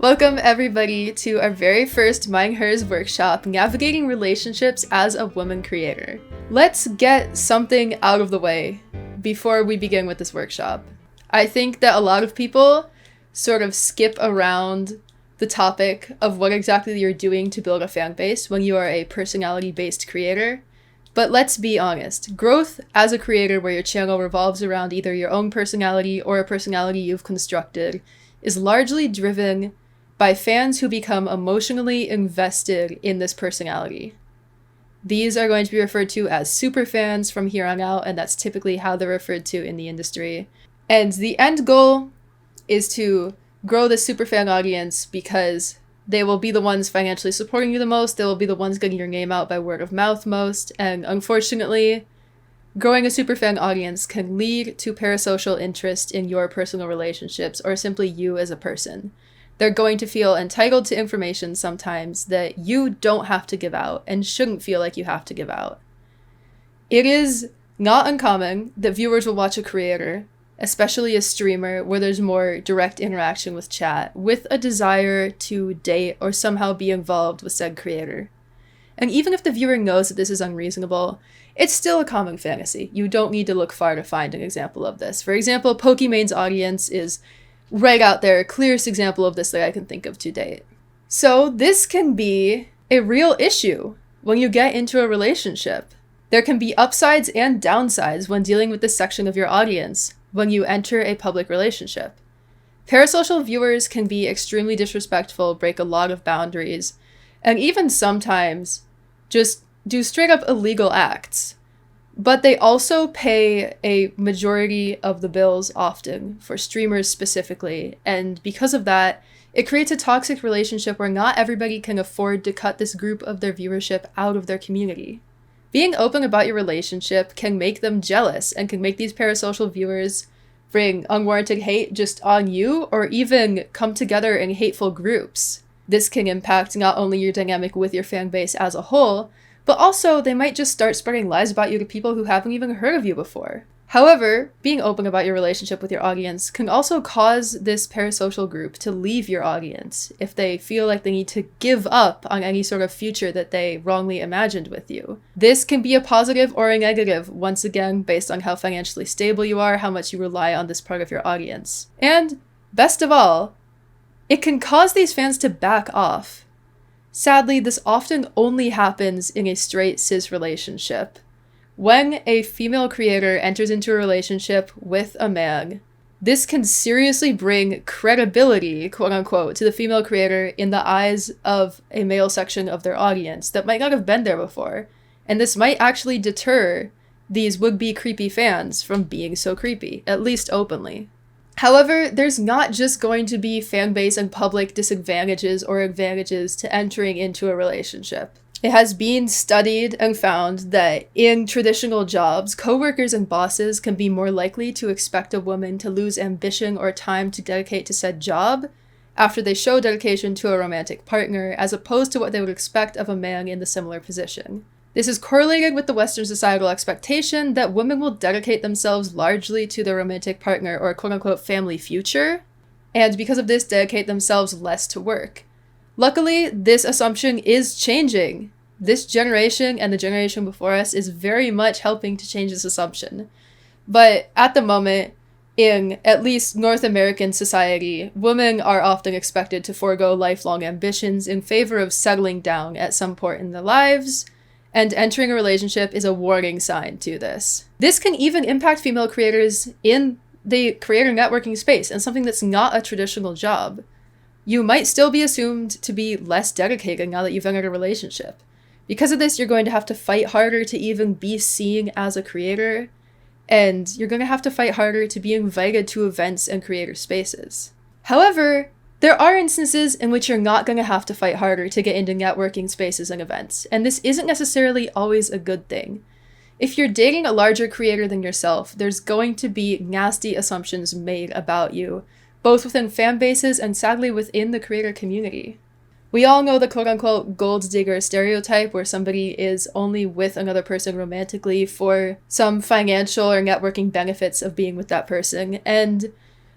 Welcome everybody to our very first MineHers Workshop, Navigating Relationships as a Woman Creator. Let's get something out of the way before we begin with this workshop. I think that a lot of people sort of skip around the topic of what exactly you're doing to build a fan base when you are a personality-based creator. But let's be honest, growth as a creator where your channel revolves around either your own personality or a personality you've constructed is largely driven by fans who become emotionally invested in this personality. These are going to be referred to as superfans from here on out, and that's typically how they're referred to in the industry. And the end goal is to grow the superfan audience because they will be the ones financially supporting you the most, they will be the ones getting your name out by word of mouth most, and unfortunately, growing a superfan audience can lead to parasocial interest in your personal relationships or simply you as a person. They're going to feel entitled to information sometimes that you don't have to give out and shouldn't feel like you have to give out. It is not uncommon that viewers will watch a creator, especially a streamer where there's more direct interaction with chat, with a desire to date or somehow be involved with said creator. And even if the viewer knows that this is unreasonable, it's still a common fantasy. You don't need to look far to find an example of this. For example, Pokemon's audience is right out there, clearest example of this that I can think of to date. So this can be a real issue when you get into a relationship. There can be upsides and downsides when dealing with this section of your audience when you enter a public relationship. Parasocial viewers can be extremely disrespectful, break a lot of boundaries, and even sometimes just do straight up illegal acts. But they also pay a majority of the bills often, for streamers specifically, and because of that, it creates a toxic relationship where not everybody can afford to cut this group of their viewership out of their community. Being open about your relationship can make them jealous and can make these parasocial viewers bring unwarranted hate just on you or even come together in hateful groups. This can impact not only your dynamic with your fan base as a whole, but also they might just start spreading lies about you to people who haven't even heard of you before. However, being open about your relationship with your audience can also cause this parasocial group to leave your audience if they feel like they need to give up on any sort of future that they wrongly imagined with you. This can be a positive or a negative, once again, based on how financially stable you are, how much you rely on this part of your audience. And best of all, it can cause these fans to back off. Sadly, this often only happens in a straight cis relationship. When a female creator enters into a relationship with a man, this can seriously bring credibility, quote unquote, to the female creator in the eyes of a male section of their audience that might not have been there before. And this might actually deter these would-be creepy fans from being so creepy, at least openly. However, there's not just going to be fan base and public disadvantages or advantages to entering into a relationship. It has been studied and found that in traditional jobs, coworkers and bosses can be more likely to expect a woman to lose ambition or time to dedicate to said job after they show dedication to a romantic partner, as opposed to what they would expect of a man in the similar position. This is correlated with the Western societal expectation that women will dedicate themselves largely to their romantic partner or quote-unquote family future, and because of this, dedicate themselves less to work. Luckily, this assumption is changing. This generation and the generation before us is very much helping to change this assumption. But at the moment, in at least North American society, women are often expected to forego lifelong ambitions in favor of settling down at some point in their lives, and entering a relationship is a warning sign to this. This can even impact female creators in the creator networking space and something that's not a traditional job. You might still be assumed to be less dedicated now that you've entered a relationship. Because of this, you're going to have to fight harder to even be seen as a creator, and you're going to have to fight harder to be invited to events and creator spaces. However, there are instances in which you're not going to have to fight harder to get into networking spaces and events, and this isn't necessarily always a good thing. If you're dating a larger creator than yourself, there's going to be nasty assumptions made about you, both within fan bases and sadly within the creator community. We all know the quote-unquote gold digger stereotype where somebody is only with another person romantically for some financial or networking benefits of being with that person, and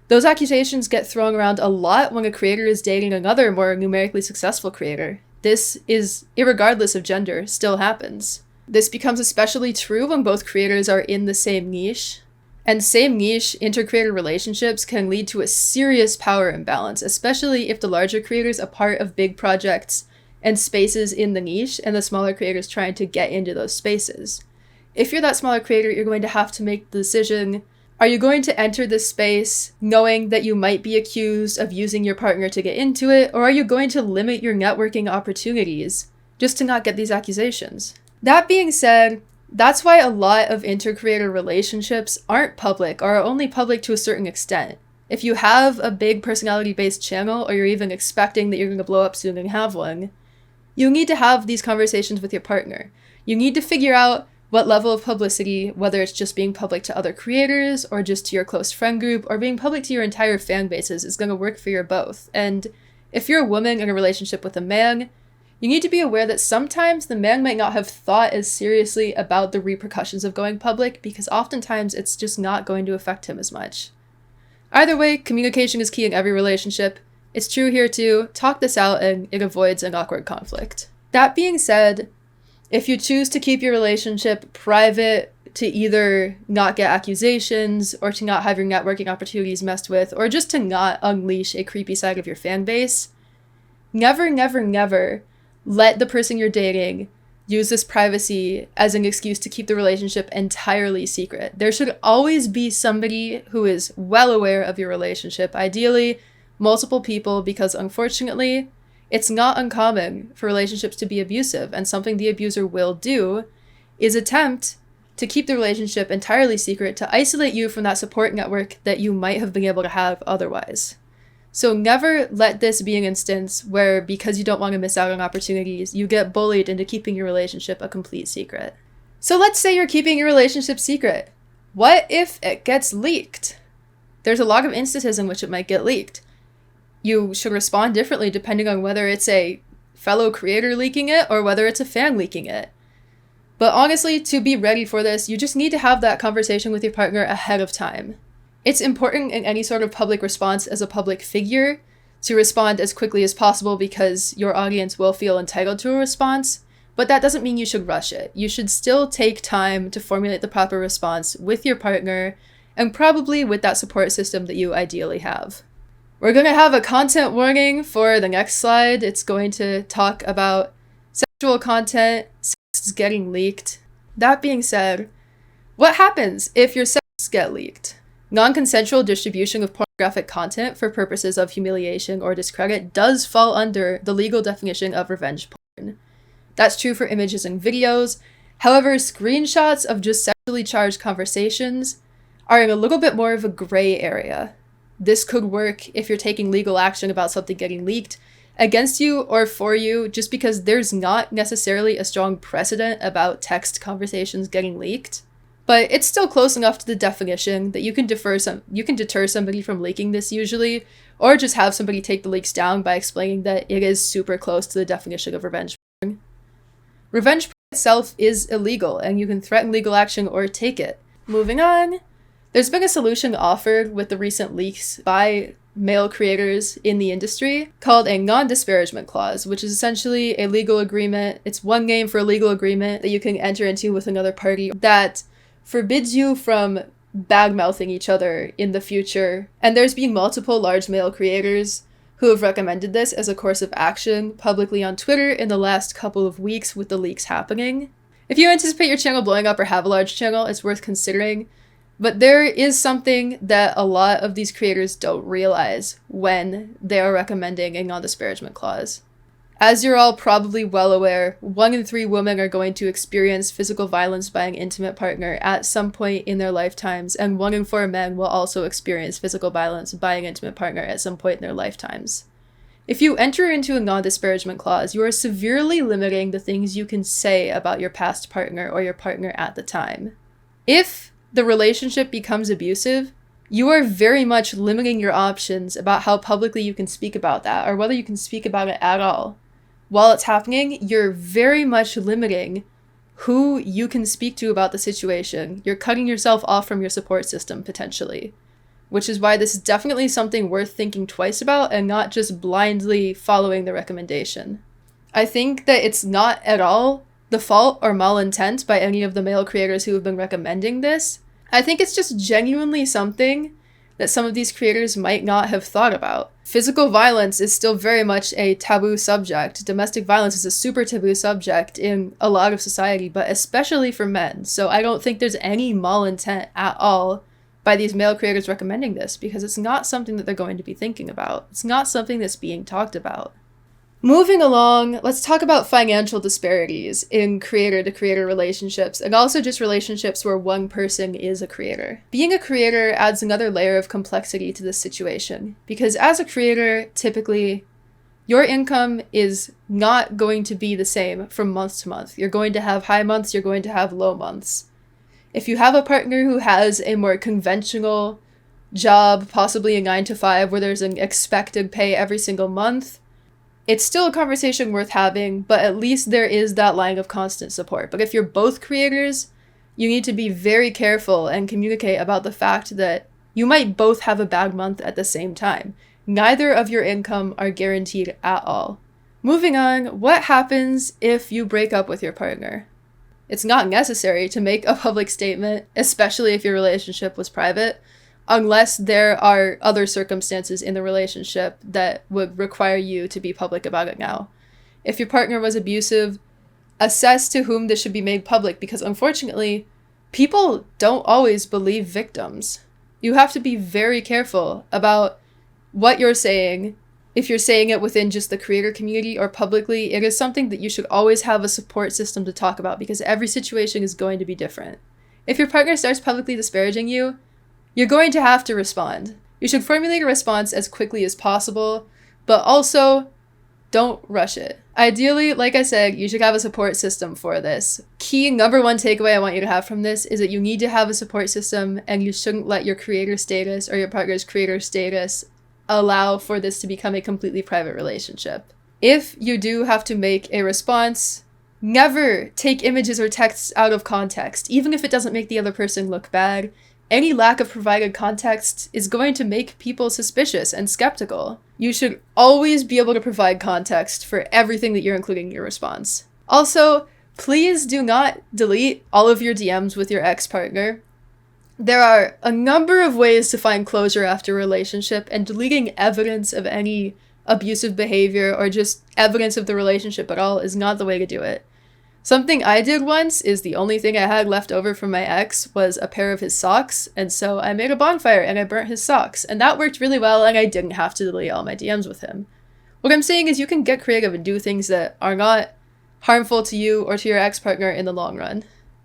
Those accusations get thrown around a lot when a creator is dating another more numerically successful creator. This is, irregardless of gender, still happens. This becomes especially true when both creators are in the same niche. And same niche inter-creator relationships can lead to a serious power imbalance, especially if the larger creator's a part of big projects and spaces in the niche and the smaller creator's trying to get into those spaces. If you're that smaller creator, you're going to have to make the decision, are you going to enter this space knowing that you might be accused of using your partner to get into it, or are you going to limit your networking opportunities just to not get these accusations? That being said, that's why a lot of inter-creator relationships aren't public or are only public to a certain extent. If you have a big personality-based channel, or you're even expecting that you're going to blow up soon and have one, you need to have these conversations with your partner. You need to figure out what level of publicity, whether it's just being public to other creators or just to your close friend group or being public to your entire fan bases, is going to work for you both. And if you're a woman in a relationship with a man, you need to be aware that sometimes the man might not have thought as seriously about the repercussions of going public, because oftentimes it's just not going to affect him as much. Either way, communication is key in every relationship. It's true here too. Talk this out and it avoids an awkward conflict. That being said, if you choose to keep your relationship private, to either not get accusations or to not have your networking opportunities messed with, or just to not unleash a creepy side of your fan base, never, never, never let the person you're dating use this privacy as an excuse to keep the relationship entirely secret. There should always be somebody who is well aware of your relationship, ideally multiple people, because unfortunately, it's not uncommon for relationships to be abusive, and something the abuser will do is attempt to keep the relationship entirely secret, to isolate you from that support network that you might have been able to have otherwise. So never let this be an instance where, because you don't want to miss out on opportunities, you get bullied into keeping your relationship a complete secret. So let's say you're keeping your relationship secret. What if it gets leaked? There's a lot of instances in which it might get leaked. You should respond differently depending on whether it's a fellow creator leaking it or whether it's a fan leaking it. But honestly, to be ready for this, you just need to have that conversation with your partner ahead of time. It's important in any sort of public response as a public figure to respond as quickly as possible, because your audience will feel entitled to a response, but that doesn't mean you should rush it. You should still take time to formulate the proper response with your partner, and probably with that support system that you ideally have. We're going to have a content warning for the next slide. It's going to talk about sexual content, sex getting leaked. That being said, what happens if your sex get leaked? Non-consensual distribution of pornographic content for purposes of humiliation or discredit does fall under the legal definition of revenge porn. That's true for images and videos. However, screenshots of just sexually charged conversations are in a little bit more of a gray area. This could work if you're taking legal action about something getting leaked against you or for you, just because there's not necessarily a strong precedent about text conversations getting leaked. But it's still close enough to the definition that you can deter somebody from leaking this usually, or just have somebody take the leaks down by explaining that it is super close to the definition of revenge porn. Revenge porn itself is illegal, and you can threaten legal action or take it. Moving on, there's been a solution offered with the recent leaks by male creators in the industry called a non-disparagement clause, which is essentially a legal agreement. It's one name for a legal agreement that you can enter into with another party that forbids you from bad-mouthing each other in the future. And there's been multiple large male creators who have recommended this as a course of action publicly on Twitter in the last couple of weeks with the leaks happening. If you anticipate your channel blowing up or have a large channel, it's worth considering. But there is something that a lot of these creators don't realize when they are recommending a non-disparagement clause. As you're all probably well aware, 1 in 3 women are going to experience physical violence by an intimate partner at some point in their lifetimes, and 1 in 4 men will also experience physical violence by an intimate partner at some point in their lifetimes. If you enter into a non-disparagement clause, you are severely limiting the things you can say about your past partner or your partner at the time. If the relationship becomes abusive, you are very much limiting your options about how publicly you can speak about that, or whether you can speak about it at all. While it's happening, you're very much limiting who you can speak to about the situation. You're cutting yourself off from your support system, potentially. which is why this is definitely something worth thinking twice about and not just blindly following the recommendation. I think that it's not at all the fault or malintent by any of the male creators who have been recommending this. I think it's just genuinely something that some of these creators might not have thought about. Physical violence is still very much a taboo subject. Domestic violence is a super taboo subject in a lot of society, but especially for men. So I don't think there's any malintent at all by these male creators recommending this, because it's not something that they're going to be thinking about. It's not something that's being talked about. Moving along, let's talk about financial disparities in creator-to-creator relationships, and also just relationships where one person is a creator. Being a creator adds another layer of complexity to this situation, because as a creator, typically, your income is not going to be the same from month to month. You're going to have high months, you're going to have low months. If you have a partner who has a more conventional job, possibly a 9-to-5, where there's an expected pay every single month, it's still a conversation worth having, but at least there is that line of constant support. But if you're both creators, you need to be very careful and communicate about the fact that you might both have a bad month at the same time. Neither of your income are guaranteed at all. Moving on, what happens if you break up with your partner? It's not necessary to make a public statement, especially if your relationship was private, unless there are other circumstances in the relationship that would require you to be public about it now. If your partner was abusive, assess to whom this should be made public, because unfortunately, people don't always believe victims. You have to be very careful about what you're saying. If you're saying it within just the creator community or publicly, it is something that you should always have a support system to talk about, because every situation is going to be different. If your partner starts publicly disparaging you, you're going to have to respond. You should formulate a response as quickly as possible, but also don't rush it. Ideally, like I said, you should have a support system for this. Key number one takeaway I want you to have from this is that you need to have a support system, and you shouldn't let your creator status or your partner's creator status allow for this to become a completely private relationship. If you do have to make a response, never take images or texts out of context, even if it doesn't make the other person look bad. Any lack of provided context is going to make people suspicious and skeptical. You should always be able to provide context for everything that you're including in your response. Also, please do not delete all of your DMs with your ex-partner. There are a number of ways to find closure after a relationship, and deleting evidence of any abusive behavior or just evidence of the relationship at all is not the way to do it. Something I did once is the only thing I had left over from my ex was a pair of his socks, and so I made a bonfire and I burnt his socks, and that worked really well, and I didn't have to delete all my DMs with him. What I'm saying is you can get creative and do things that are not harmful to you or to your ex-partner in the long run.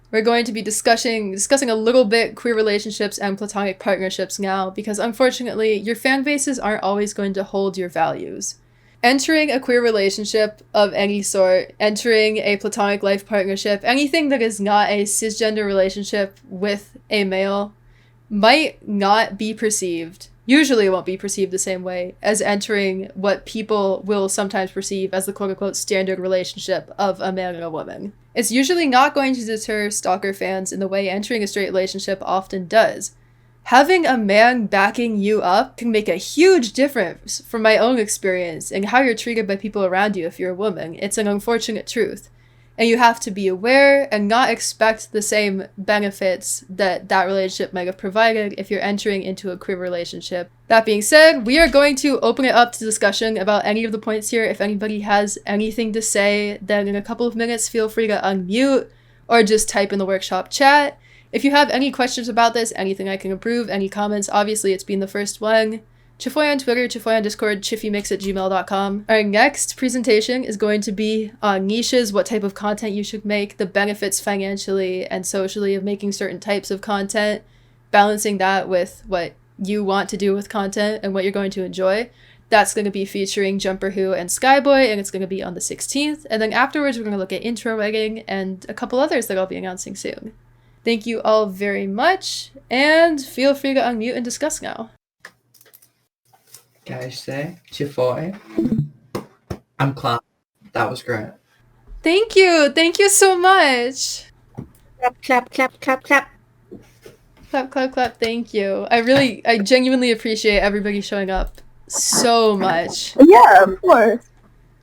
We're going to be discussing a little bit queer relationships and platonic partnerships now, because unfortunately, your fan bases aren't always going to hold your values. Entering a queer relationship of any sort, entering a platonic life partnership, anything that is not a cisgender relationship with a male, might not be perceived, usually won't be perceived the same way as entering what people will sometimes perceive as the quote-unquote standard relationship of a man and a woman. It's usually not going to deter stalker fans in the way entering a straight relationship often does. Having a man backing you up can make a huge difference from my own experience in how you're treated by people around you if you're a woman. It's an unfortunate truth. And you have to be aware and not expect the same benefits that that relationship might have provided if you're entering into a queer relationship. That being said, we are going to open it up to discussion about any of the points here. If anybody has anything to say, then in a couple of minutes, feel free to unmute or just type in the workshop chat. If you have any questions about this, anything I can improve, any comments, obviously it's been the first one. Chifoy on Twitter, Chifoy on Discord, chiffymix@gmail.com. Our next presentation is going to be on niches, what type of content you should make, the benefits financially and socially of making certain types of content, balancing that with what you want to do with content and what you're going to enjoy. That's going to be featuring Jumper Who and Skyboy, and it's going to be on the 16th. And then afterwards, we're going to look at intro writing and a couple others that I'll be announcing soon. Thank you all very much, and feel free to unmute and discuss now. Guys say, Chifoy. I'm clapping. That was great. Thank you. Thank you so much. Clap, clap, clap, clap, clap. Clap, clap, clap. Thank you. I genuinely appreciate everybody showing up so much. Yeah, of course.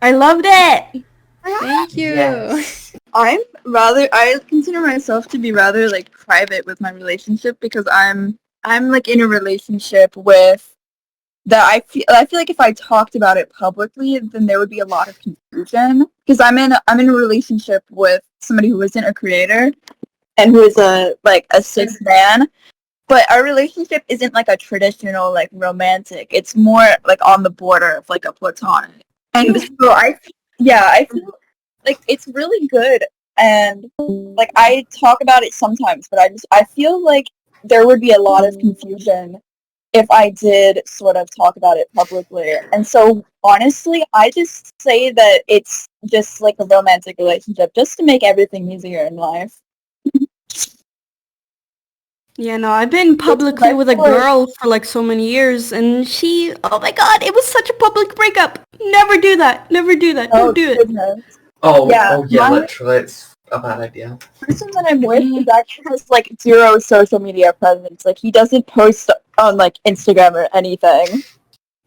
I loved it. Thank you. Yes. I consider myself to be rather like private with my relationship because I'm like in a relationship with that I feel like if I talked about it publicly, then there would be a lot of confusion because I'm in a relationship with somebody who isn't a creator and who is a cis man. But our relationship isn't like a traditional like romantic. It's more like on the border of like a platonic. And so I feel like it's really good. And like I talk about it sometimes, but I feel like there would be a lot of confusion if I did sort of talk about it publicly. And so honestly, I just say that it's just like a romantic relationship just to make everything easier in life. Yeah, no, I've been publicly with a girl for like so many years, and oh my god, it was such a public breakup. Never do that. Never do that. Don't do it. Goodness. Yeah, literally, it's a bad idea. The person that I'm with is actually has like zero social media presence. Like he doesn't post on like Instagram or anything.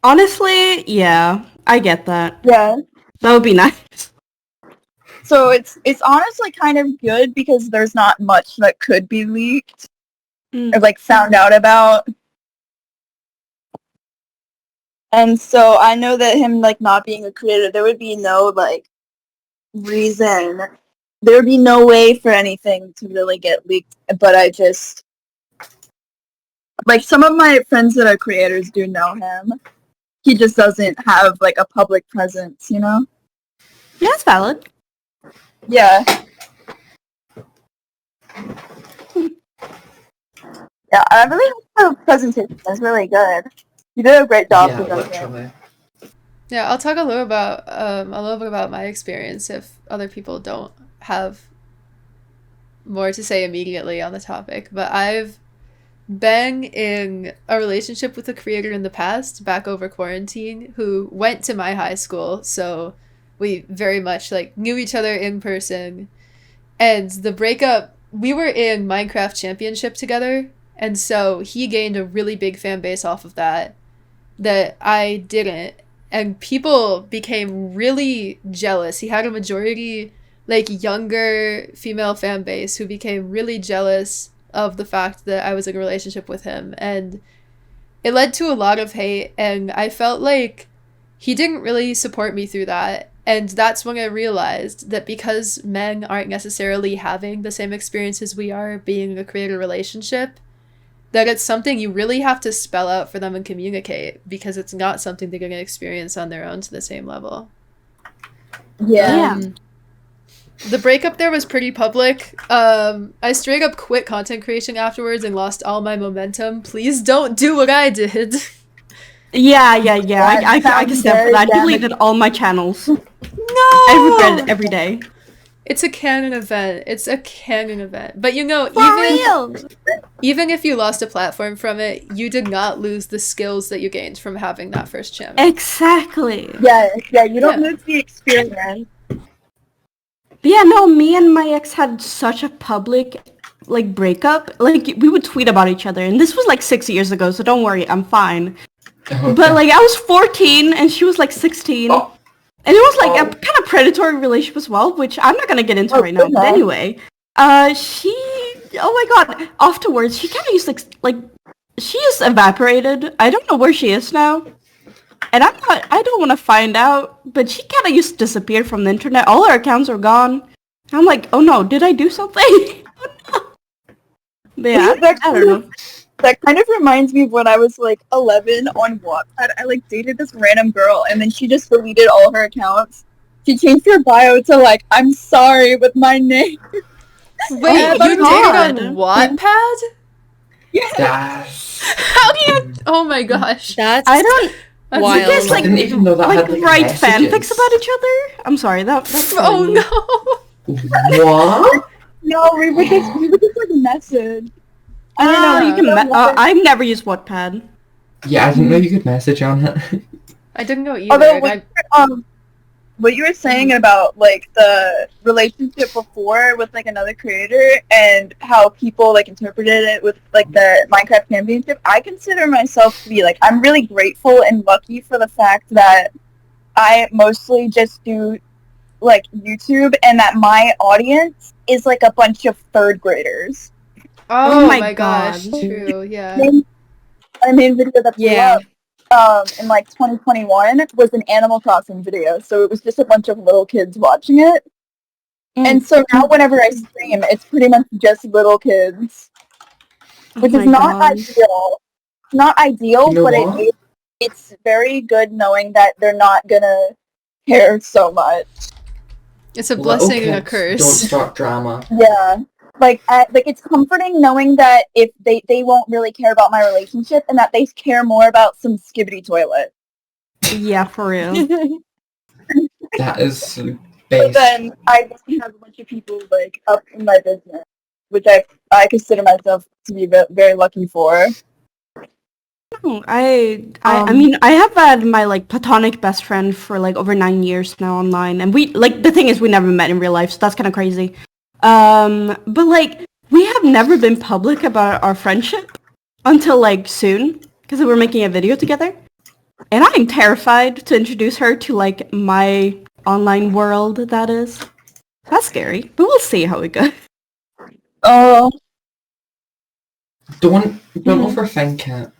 Honestly, yeah, I get that. Yeah. That would be nice. So it's honestly kind of good because there's not much that could be leaked or like found out about. And so I know that him like not being a creator, there would be no like reason. There would be no way for anything to really get leaked. But I just like some of my friends that are creators do know him. He just doesn't have like a public presence, you know? Yeah, that's valid. Yeah. Yeah, I really think the presentation is really good. You did a great job. Yeah, literally. Yeah, I'll talk a little bit about my experience if other people don't have more to say immediately on the topic. But I've been in a relationship with a creator in the past, back over quarantine, who went to my high school, so we very much like knew each other in person. And the breakup, we were in Minecraft Championship together, and so he gained a really big fan base off of that I didn't. And people became really jealous. He had a majority, like, younger female fan base who became really jealous of the fact that I was in a relationship with him. And it led to a lot of hate, and I felt like he didn't really support me through that. And that's when I realized that because men aren't necessarily having the same experiences we are being in a creator relationship, that it's something you really have to spell out for them and communicate, because it's not something they're going to experience on their own to the same level. Yeah. The breakup there was pretty public. I straight up quit content creation afterwards and lost all my momentum. Please don't do what I did. Yeah. I can stand for that. I deleted all my channels. No! I regret it every day. It's a canon event. But you know, even if you lost a platform from it, you did not lose the skills that you gained from having that first channel. Exactly. Yeah, you don't lose the experience. But yeah, no, me and my ex had such a public, like, breakup. Like, we would tweet about each other, and this was, like, 6 years ago, so don't worry, I'm fine. Okay. But, like, I was 14, and she was, like, 16. Oh. And it was, like, a kind of predatory relationship as well, which I'm not gonna get into right now. But anyway, oh my god, afterwards, she kind of used, like, she just evaporated. I don't know where she is now. And I don't want to find out, but she kind of used to disappear from the internet. All her accounts are gone. I'm like, oh no, did I do something? Oh no. But yeah, I don't know. That kind of reminds me of when I was like 11 on Wattpad. I like dated this random girl, and then she just deleted all her accounts. She changed her bio to like, I'm sorry with my name. Wait, you dated on Wattpad? Yes. How do you? Oh my gosh. I don't. Wild. You guys like write fanfics about each other? I'm sorry, that's oh no. What? No, we would just like message. I don't know. You can. I've never used Wattpad. Yeah, I didn't know you could message on it. I didn't know either. what you were saying about like the relationship before with like another creator and how people like interpreted it with like the Minecraft Championship, I consider myself to be like, I'm really grateful and lucky for the fact that I mostly just do like YouTube and that my audience is like a bunch of third graders. Oh my my gosh, God. true, yeah. I made a video that blew Yeah. up in like 2021 was an Animal Crossing video, so it was just a bunch of little kids watching it. And so now whenever I stream, it's pretty much just little kids, which is not ideal. Not ideal, You know but what? it's very good knowing that they're not gonna care so much. It's a Little blessing and a kids curse. don't start drama. Yeah. Like it's comforting knowing that if they won't really care about my relationship and that they care more about some skibbity toilet. Yeah, for real. That is But based. then I just have a bunch of people like up in my business, which I consider myself to be very lucky for. I mean, I have had my like platonic best friend for like over 9 years now online, and we like the thing is we never met in real life, so that's kind of crazy. But like we have never been public about our friendship until like soon because we were making a video together, and I'm terrified to introduce her to like my online world. That is, that's scary, but we'll see how it goes. Oh, Don't overthink it.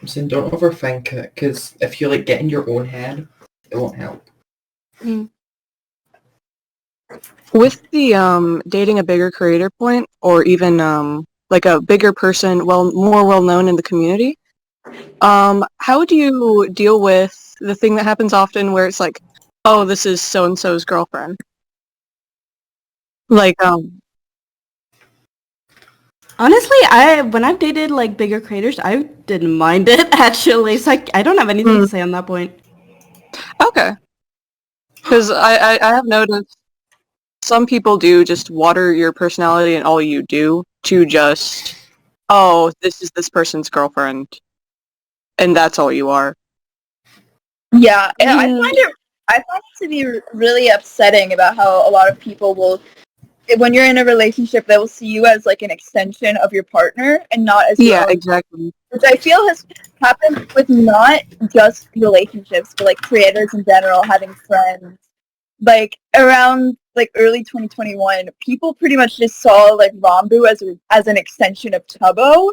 I'm saying don't overthink it, because if you like get in your own head, it won't help. With the dating a bigger creator point, or even like a bigger person, more well known in the community, how do you deal with the thing that happens often where it's like, oh, this is so and so's girlfriend? Like, Honestly, when I've dated like bigger creators, I didn't mind it actually. So I don't have anything to say on that point. okay, because I have noticed some people do just water your personality and all you do to just, oh, this is this person's girlfriend, and that's all you are. yeah. And I find it to be really upsetting about how a lot of people will, when you're in a relationship, they will see you as like an extension of your partner and not as your Yeah, own, exactly. which I feel has happened with not just relationships, but like creators in general, having friends. Like around like early 2021, people pretty much just saw like Rambu as an extension of Tubbo,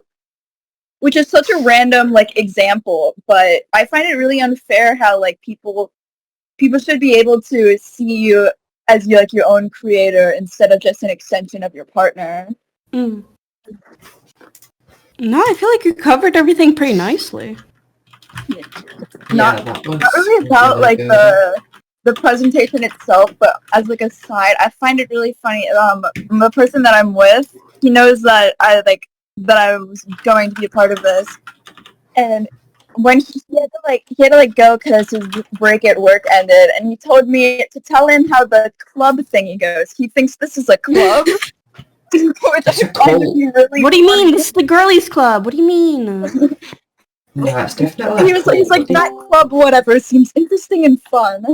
which is such a random like example. But I find it really unfair how like people should be able to see you as like your own creator instead of just an extension of your partner. No, I feel like you covered everything pretty nicely. Not that was really about really like good. the presentation itself, but as like a side, I find it really funny. The person that I'm with, he knows that I was going to be a part of this, and when he had to go because his break at work ended, and he told me to tell him how the club thingy goes. He thinks this is a club. It's a cult. Really What do you funny. mean? This is the girlies club. What do you mean? No, it's definitely He's like, that club, whatever, seems interesting and fun.